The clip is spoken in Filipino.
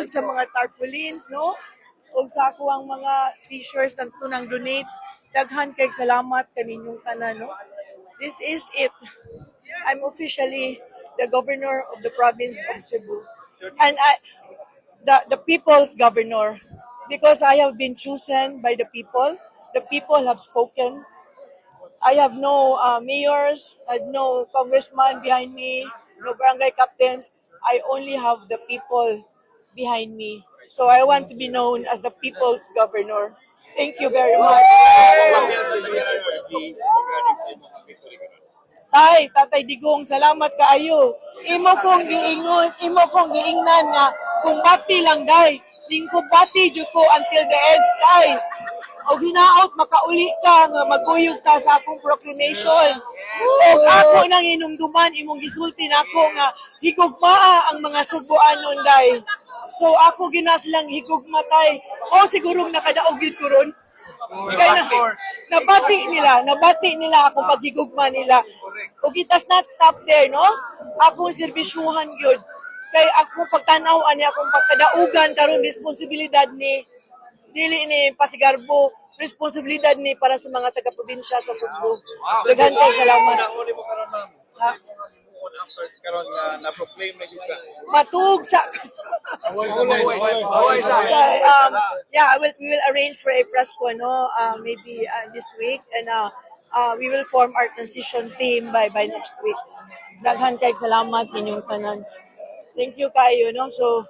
tungod sa mga tarpaulins, no? O sa ako ang mga t-shirts na tunang donate. Daghan kay salamat kaninyong tanan, no? This is it. I'm officially the governor of the province of Cebu. And the people's governor. Because I have been chosen by the people. The people have spoken. I have no mayors, I have no congressman behind me, no barangay captains. I only have the people behind me. So I want to be known as the people's governor. Thank you very much. Tay, Tatay Digong, salamat kaayo. Imo kong giingnan nga kung bati lang day. Ning kung bati jud ko until the end, tay. O hinaot makauli ka nga maguyog ta sa akong proclamation. O ako nang inumduman imong gisulti nako nga higugmaa ang mga Subuanon day. So ako ginaslang higugma tay. O siguro nakadaog yun ko ron. Kaya nabati nila akong paghigugma nila. O it does not stop there, no? Akong serbisyuhan yun. Kaya ako pagtanawan niya akong pagkadaugan karon responsibilidad ni dili ni Pasigarbo, responsibilidad ni para sa mga taga-probinsya sa Subo. Daghan kay salamat. Karon nga na-proclaim na gyud ka. Matug sa yeah, we will arrange for a press ko, no? Maybe this week, and we will form our transition team by next week. Daghan kay salamat ninyong tanan. Thank you kayo, no? So,